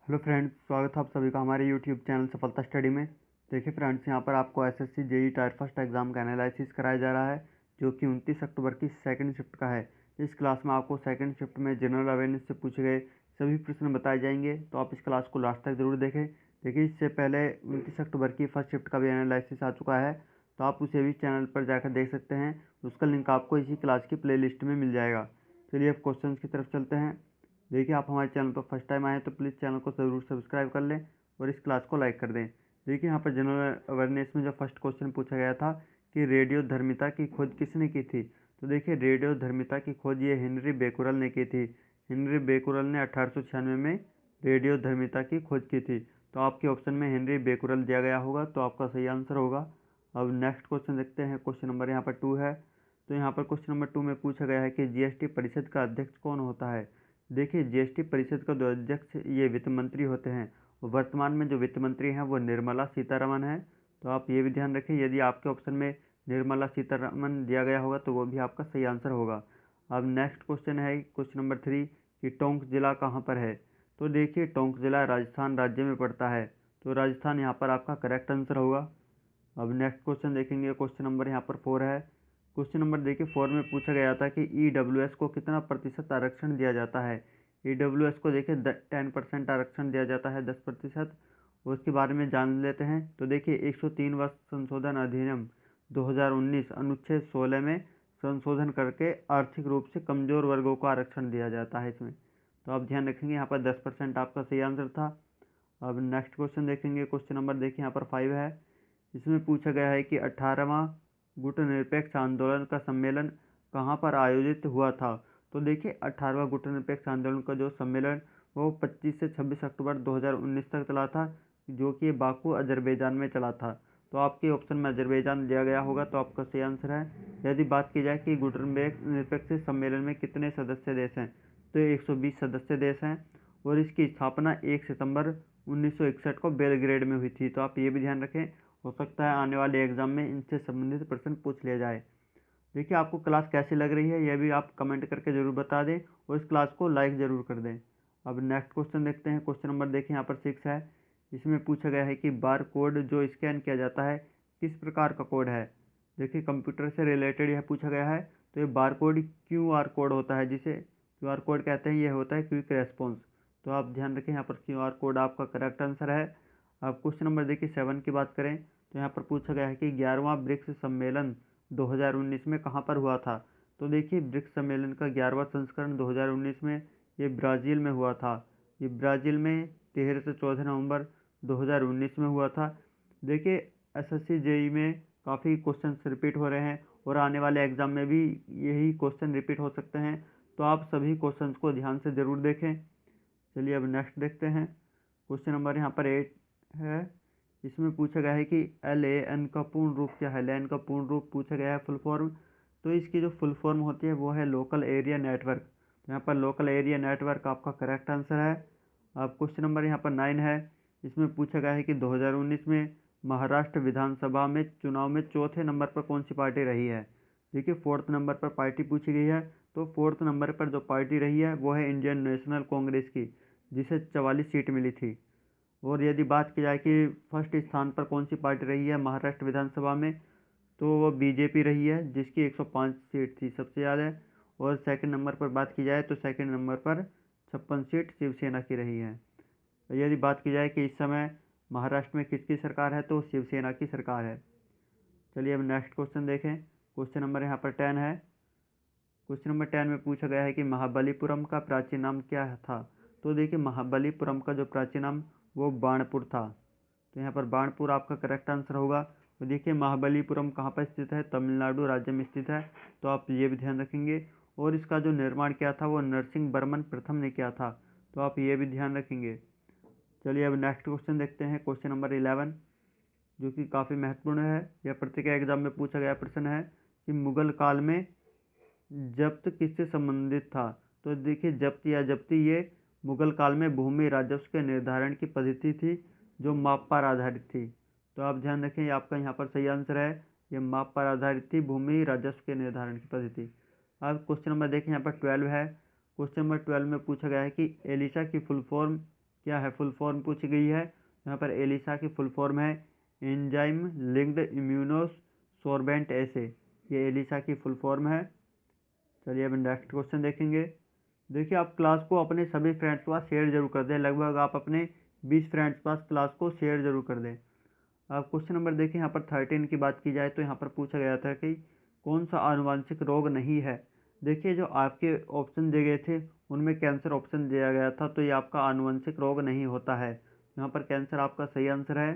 Hello friends, स्वागत है आप सभी का हमारे यूट्यूब चैनल सफलता स्टडी में। देखिए फ्रेंड्स, यहाँ पर आपको SSC JEE tyre first exam का एनालिसिस कराया जा रहा है, जो कि 29 अक्टूबर की सेकंड शिफ्ट का है। इस क्लास में आपको सेकंड शिफ्ट में जनरल अवेयरनेस से पूछे गए सभी प्रश्न बताए जाएंगे, तो आप इस क्लास को लास्ट तक जरूर देखें। देखिए, इससे पहले 29 अक्टूबर की फर्स्ट शिफ्ट का भी एनालिसिस आ चुका है, तो आप उसे भी चैनल पर जाकर देख सकते हैं। उसका लिंक आपको इसी क्लास की प्ले लिस्ट में मिल जाएगा। चलिए अब क्वेश्चन की तरफ चलते हैं। देखिए, आप हमारे चैनल पर फर्स्ट टाइम आए हैं तो प्लीज़ चैनल को ज़रूर सब्सक्राइब कर लें और इस क्लास को लाइक कर दें। देखिए, यहाँ पर जनरल अवेयरनेस में जो फर्स्ट क्वेश्चन पूछा गया था कि रेडियोधर्मिता की खोज किसने की थी, तो देखिए रेडियोधर्मिता की खोज ये हेनरी बेकुरल ने की थी। हेनरी बेकुरल ने 1896 में रेडियोधर्मिता की खोज की थी। तो आपके ऑप्शन में हेनरी बेकुरल दिया गया होगा, तो आपका सही आंसर होगा। अब नेक्स्ट क्वेश्चन देखते हैं। क्वेश्चन नंबर यहाँ पर 2 है। तो यहाँ पर क्वेश्चन नंबर 2 में पूछा गया है कि जीएसटी परिषद का अध्यक्ष कौन होता है। देखिए, जीएसटी परिषद का जो अध्यक्ष ये वित्त मंत्री होते हैं। वर्तमान में जो वित्त मंत्री हैं वो निर्मला सीतारमण है। तो आप ये भी ध्यान रखें, यदि आपके ऑप्शन में निर्मला सीतारमण दिया गया होगा तो वो भी आपका सही आंसर होगा। अब नेक्स्ट क्वेश्चन है क्वेश्चन नंबर 3 कि टोंक जिला कहाँ पर है। तो देखिए, टोंक जिला राजस्थान राज्य में पड़ता है, तो राजस्थान यहाँ पर आपका करेक्ट आंसर होगा। अब नेक्स्ट क्वेश्चन देखेंगे। क्वेश्चन नंबर यहाँ पर 4 है। क्वेश्चन नंबर देखिए 4 में पूछा गया था कि ईडब्ल्यूएस को कितना प्रतिशत आरक्षण दिया जाता है। ईडब्ल्यूएस को देखिए 10% आरक्षण दिया जाता है, 10%। उसके बारे में जान लेते हैं। तो देखिए 103वां संशोधन अधिनियम 2019 अनुच्छेद 16 में संशोधन करके आर्थिक रूप से कमजोर वर्गों को आरक्षण दिया जाता है इसमें। तो आप ध्यान रखेंगे, यहाँ पर 10% आपका सही आंसर था। अब नेक्स्ट क्वेश्चन देखेंगे। क्वेश्चन नंबर देखिए यहाँ पर 5 है। इसमें पूछा गया है कि 18वां गुटनिरपेक्ष आंदोलन का सम्मेलन कहाँ पर आयोजित हुआ था। तो देखिए 18वां गुटनिरपेक्ष आंदोलन का जो सम्मेलन वो 25 से 26 अक्टूबर 2019 तक चला था, जो कि बाकू अजरबैजान में चला था। तो आपके ऑप्शन में अजरबैजान दिया गया होगा, तो आपका सही आंसर है। यदि बात की जाए कि गुटनिरपेक्ष सम्मेलन में कितने सदस्य देश हैं, तो 120 सदस्य देश हैं और इसकी स्थापना 1 सितंबर 1961 को बेलग्रेड में हुई थी। तो आप ये भी ध्यान रखें, हो सकता है आने वाले एग्जाम में इनसे संबंधित प्रश्न पूछ लिया जाए। देखिए, आपको क्लास कैसी लग रही है यह भी आप कमेंट करके ज़रूर बता दें और इस क्लास को लाइक ज़रूर कर दें। अब नेक्स्ट क्वेश्चन देखते हैं। क्वेश्चन नंबर देखिए यहाँ पर 6 है। इसमें पूछा गया है कि बार कोड जो स्कैन किया जाता है किस प्रकार का कोड है। देखिए, कंप्यूटर से रिलेटेड यह पूछा गया है। तो ये बार कोड QR कोड होता है, जिसे QR कोड कहते हैं। यह होता है क्विक रेस्पॉन्स। तो आप ध्यान रखें, यहाँ पर QR कोड आपका करेक्ट आंसर है। अब क्वेश्चन नंबर देखिए 7 की बात करें, तो यहाँ पर पूछा गया है कि 11वां ब्रिक्स सम्मेलन 2019 में कहाँ पर हुआ था। तो देखिए, ब्रिक्स सम्मेलन का 11वां संस्करण 2019 में ये ब्राज़ील में हुआ था। ये ब्राज़ील में 13 से 14 नवंबर 2019 में हुआ था। देखिए, एसएससी जेईई में काफ़ी क्वेश्चन रिपीट हो रहे हैं और आने वाले एग्ज़ाम में भी यही क्वेश्चन रिपीट हो सकते हैं, तो आप सभी क्वेश्चन को ध्यान से ज़रूर देखें। चलिए अब नेक्स्ट देखते हैं। क्वेश्चन नंबर यहाँ पर 8 है। इसमें पूछा गया है कि LAN का पूर्ण रूप क्या है। LAN का पूर्ण रूप पूछा गया है, फुल फॉर्म। तो इसकी जो फुल फॉर्म होती है वो है लोकल एरिया नेटवर्क। तो यहाँ पर लोकल एरिया नेटवर्क आपका करेक्ट आंसर है। अब क्वेश्चन नंबर यहाँ पर 9 है। इसमें पूछा गया है कि 2019 में महाराष्ट्र विधानसभा में चुनाव में चौथे नंबर पर कौन सी पार्टी रही है। देखिए, 4th नंबर पर पार्टी पूछी गई है। तो 4th नंबर पर जो पार्टी रही है वो है इंडियन नेशनल कांग्रेस की, जिसे 44 सीट मिली थी। और यदि बात की जाए कि फर्स्ट स्थान पर कौन सी पार्टी रही है महाराष्ट्र विधानसभा में, तो वो बीजेपी रही है, जिसकी 105 सीट थी, सबसे ज़्यादा। और सेकंड नंबर पर बात की जाए तो सेकंड नंबर पर 56 सीट शिवसेना की रही है। यदि बात की जाए कि इस समय महाराष्ट्र में किसकी सरकार है, तो शिवसेना की सरकार है। चलिए अब नेक्स्ट क्वेश्चन देखें। क्वेश्चन नंबर यहाँ पर 10 है। क्वेश्चन नंबर 10 में पूछा गया है कि महाबलीपुरम का प्राचीन नाम क्या था। तो देखिए, महाबलीपुरम का जो प्राचीन नाम वो बाणपुर था। तो यहाँ पर बाणपुर आपका करेक्ट आंसर होगा। तो देखिए, महाबलीपुरम कहाँ पर स्थित है, तमिलनाडु राज्य में स्थित है। तो आप ये भी ध्यान रखेंगे। और इसका जो निर्माण किया था वो नरसिंह वर्मन प्रथम ने किया था। तो आप ये भी ध्यान रखेंगे। चलिए अब नेक्स्ट क्वेश्चन देखते हैं। क्वेश्चन नंबर 11, जो कि काफ़ी महत्वपूर्ण है। यह पत्रिका एग्जाम में पूछा गया प्रश्न है कि मुगल काल में जब्त किससे संबंधित था। तो देखिए, जब्त या जब्ती ये मुगल काल में भूमि राजस्व के निर्धारण की पद्धति थी, जो माप पर आधारित थी। तो आप ध्यान रखें, ये आपका यहाँ पर सही आंसर है। ये माप पर आधारित थी, भूमि राजस्व के निर्धारण की पद्धति। अब क्वेश्चन नंबर देखें, यहाँ पर 12 है। क्वेश्चन नंबर 12 में पूछा गया है कि एलिसा की फुल फॉर्म क्या है, फुल फॉर्म पूछी गई है। यहाँ पर एलिसा की फुल फॉर्म है एंजाइम लिंक्ड इम्यूनोसोर्बेंट एसे, ये एलिसा की फुल फॉर्म है। चलिए अब नेक्स्ट क्वेश्चन देखेंगे। देखिए आप क्लास को अपने सभी फ्रेंड्स के पास शेयर जरूर कर दें, लगभग आप अपने 20 फ्रेंड्स के पास क्लास को शेयर जरूर कर दें। अब क्वेश्चन नंबर देखिए, यहाँ पर 13 की बात की जाए तो यहाँ पर पूछा गया था कि कौन सा आनुवंशिक रोग नहीं है। देखिए जो आपके ऑप्शन दिए गए थे उनमें कैंसर ऑप्शन दिया गया था, तो ये आपका आनुवंशिक रोग नहीं होता है। यहाँ पर कैंसर आपका सही आंसर है।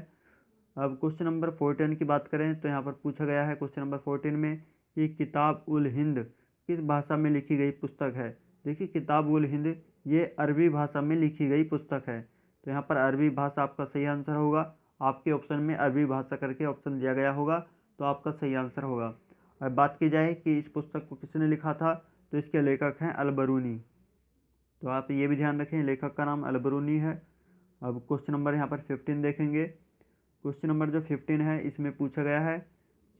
अब क्वेश्चन नंबर 14 की बात करें तो यहाँ पर पूछा गया है क्वेश्चन नंबर 14 में कि किताब उल हिंद किस भाषा में लिखी गई पुस्तक है। देखिए किताब उल हिंद ये अरबी भाषा में लिखी गई पुस्तक है, तो यहाँ पर अरबी भाषा आपका सही आंसर होगा। आपके ऑप्शन में अरबी भाषा करके ऑप्शन दिया गया होगा, तो आपका सही आंसर होगा। अब बात की जाए कि इस पुस्तक को किसने लिखा था, तो इसके लेखक हैं अल-बरूनी, तो आप ये भी ध्यान रखें लेखक का नाम अल-बरूनी है। अब क्वेश्चन नंबर यहाँ पर 15 देखेंगे। क्वेश्चन नंबर जो 15 है इसमें पूछा गया है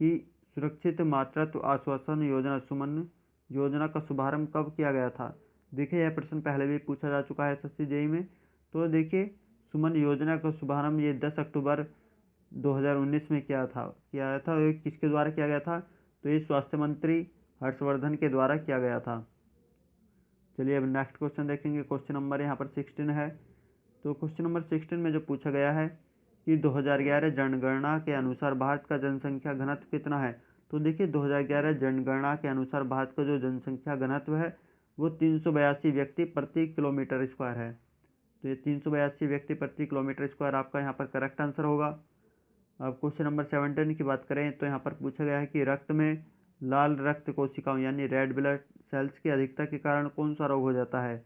कि सुरक्षित मातृत्व आश्वासन योजना सुमन योजना का शुभारंभ कब किया गया था। देखिए यह प्रश्न पहले भी पूछा जा चुका है एसएससी जेईई में। तो देखिए सुमन योजना का शुभारंभ ये 10 अक्टूबर 2019 में किया था। ये किसके द्वारा किया गया था, तो ये स्वास्थ्य मंत्री हर्षवर्धन के द्वारा किया गया था। चलिए अब नेक्स्ट क्वेश्चन देखेंगे। क्वेश्चन नंबर यहाँ पर 16 है। तो क्वेश्चन नंबर 16 में जो पूछा गया है कि 2011 जनगणना के अनुसार भारत का जनसंख्या घनत्व कितना है। तो देखिए 2011 जनगणना के अनुसार भारत का जो जनसंख्या घनत्व है वो 382 व्यक्ति प्रति किलोमीटर स्क्वायर है। तो ये 382 व्यक्ति प्रति किलोमीटर स्क्वायर आपका यहाँ पर करेक्ट आंसर होगा। अब क्वेश्चन नंबर 17 की बात करें तो यहाँ पर पूछा गया है कि रक्त में लाल रक्त कोशिकाओं यानी रेड ब्लड सेल्स की अधिकता के कारण कौन सा रोग हो जाता है।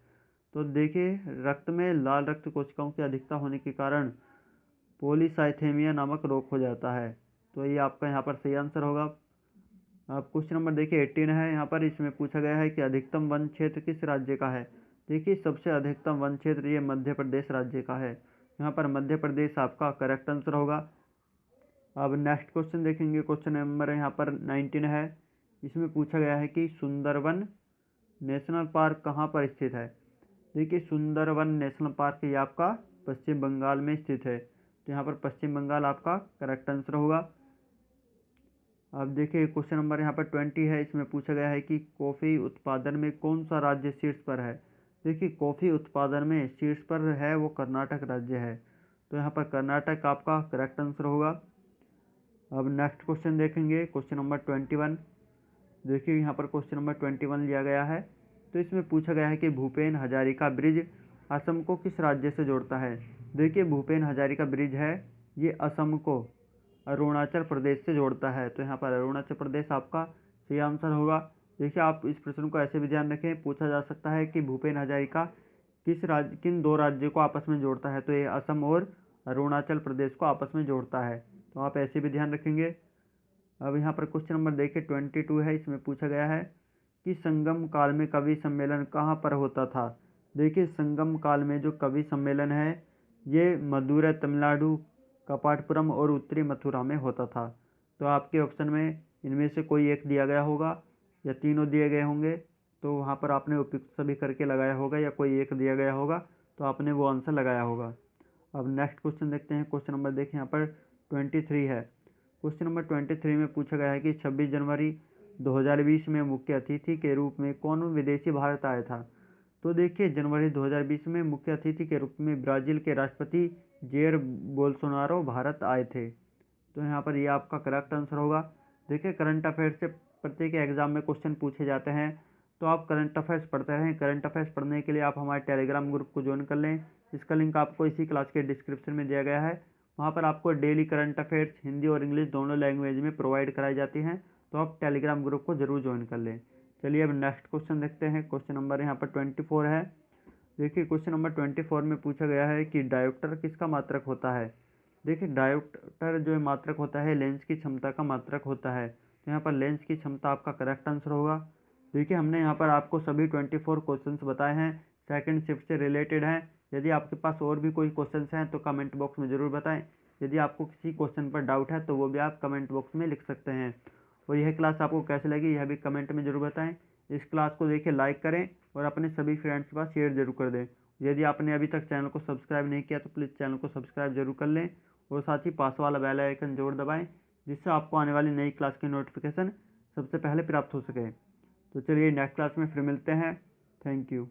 तो देखिए रक्त में लाल रक्त कोशिकाओं की अधिकता होने के कारण पॉलीसाइथेमिया नामक रोग हो जाता है, तो ये आपका यहाँ पर सही आंसर होगा। अब क्वेश्चन नंबर देखिए 18 है। यहाँ पर इसमें पूछा गया है कि अधिकतम वन क्षेत्र किस राज्य का है। देखिए सबसे अधिकतम वन क्षेत्र ये मध्य प्रदेश राज्य का है, यहाँ पर मध्य प्रदेश आपका करेक्ट आंसर होगा। अब नेक्स्ट क्वेश्चन देखेंगे। क्वेश्चन नंबर यहाँ पर 19 है। इसमें पूछा गया है कि सुंदरवन नेशनल पार्क कहाँ पर स्थित है। देखिए सुंदरवन नेशनल पार्क ये आपका पश्चिम बंगाल में स्थित है, तो यहाँ पर पश्चिम बंगाल आपका करेक्ट आंसर होगा। अब देखिए क्वेश्चन नंबर यहाँ पर 20 है। इसमें पूछा गया है कि कॉफ़ी उत्पादन में कौन सा राज्य शीर्ष पर है। देखिए कॉफ़ी उत्पादन में शीर्ष पर है वो कर्नाटक राज्य है, तो यहाँ पर कर्नाटक आपका करेक्ट आंसर होगा। अब नेक्स्ट क्वेश्चन देखेंगे। Question number 21। देखिए यहाँ पर क्वेश्चन नंबर 21 लिया गया है। तो इसमें पूछा गया है कि भूपेन हजारिका ब्रिज असम को किस राज्य से जोड़ता है। देखिए भूपेन हजारिका ब्रिज है ये असम को अरुणाचल प्रदेश से जोड़ता है, तो यहाँ पर अरुणाचल प्रदेश आपका सही आंसर होगा। देखिए आप इस प्रश्न को ऐसे भी ध्यान रखें, पूछा जा सकता है कि भूपेन हजारिका किन दो राज्यों को आपस में जोड़ता है, तो ये असम और अरुणाचल प्रदेश को आपस में जोड़ता है, तो आप ऐसे भी ध्यान रखेंगे। अब यहाँ पर क्वेश्चन नंबर देखिए 22 है। इसमें पूछा गया है कि संगम काल में कवि सम्मेलन कहाँ पर होता था। देखिए संगम काल में जो कवि सम्मेलन है ये मदुरै तमिलनाडु, कपाटपुरम और उत्तरी मथुरा में होता था, तो आपके ऑप्शन में इनमें से कोई एक दिया गया होगा या तीनों दिए गए होंगे, तो वहाँ पर आपने उपयुक्त सभी करके लगाया होगा या कोई एक दिया गया होगा, तो आपने वो आंसर लगाया होगा। अब नेक्स्ट क्वेश्चन देखते हैं। क्वेश्चन नंबर देखिए यहाँ पर 23 है। क्वेश्चन नंबर 23 में पूछा गया है कि 26 जनवरी 2020 में मुख्य अतिथि के रूप में कौन विदेशी भारत आया था। तो देखिए जनवरी 2020 में मुख्य अतिथि के रूप में ब्राज़ील के राष्ट्रपति जेयर बोल्सोनारो भारत आए थे, तो यहाँ पर ये आपका करेक्ट आंसर होगा। देखिए करंट अफेयर्स से प्रत्येक एग्जाम में क्वेश्चन पूछे जाते हैं, तो आप करंट अफेयर्स पढ़ते रहें। करंट अफेयर्स पढ़ने के लिए आप हमारे टेलीग्राम ग्रुप को ज्वाइन कर लें, इसका लिंक आपको इसी क्लास के डिस्क्रिप्शन में दिया गया है। वहाँ पर आपको डेली करंट अफेयर्स हिंदी और इंग्लिश दोनों लैंग्वेज में प्रोवाइड कराई जाती हैं, तो आप टेलीग्राम ग्रुप को जरूर ज्वाइन कर लें। चलिए अब नेक्स्ट क्वेश्चन देखते हैं। क्वेश्चन नंबर यहाँ पर 24 है। देखिए क्वेश्चन नंबर 24 में पूछा गया है कि डायोप्टर किसका मात्रक होता है। देखिए डायोप्टर जो मात्रक होता है लेंस की क्षमता का मात्रक होता है, तो यहाँ पर लेंस की क्षमता आपका करेक्ट आंसर होगा। देखिए हमने यहाँ पर आपको सभी 24 क्वेश्चंस बताए हैं, सेकंड शिफ्ट से रिलेटेड हैं। यदि आपके पास और भी कोई क्वेश्चंस हैं तो कमेंट बॉक्स में ज़रूर बताएं। यदि आपको किसी क्वेश्चन पर डाउट है तो वो भी आप कमेंट बॉक्स में लिख सकते हैं। और यह क्लास आपको कैसे लगी यह भी कमेंट में ज़रूर बताएं। इस क्लास को देखिए लाइक करें और अपने सभी फ्रेंड्स के पास शेयर जरूर कर दें। यदि आपने अभी तक चैनल को सब्सक्राइब नहीं किया तो प्लीज़ चैनल को सब्सक्राइब जरूर कर लें और साथ ही पास वाला बेल आइकन जरूर दबाएं, जिससे आपको आने वाली नई क्लास की नोटिफिकेशन सबसे पहले प्राप्त हो सके। तो चलिए नेक्स्ट क्लास में फिर मिलते हैं। Thank you.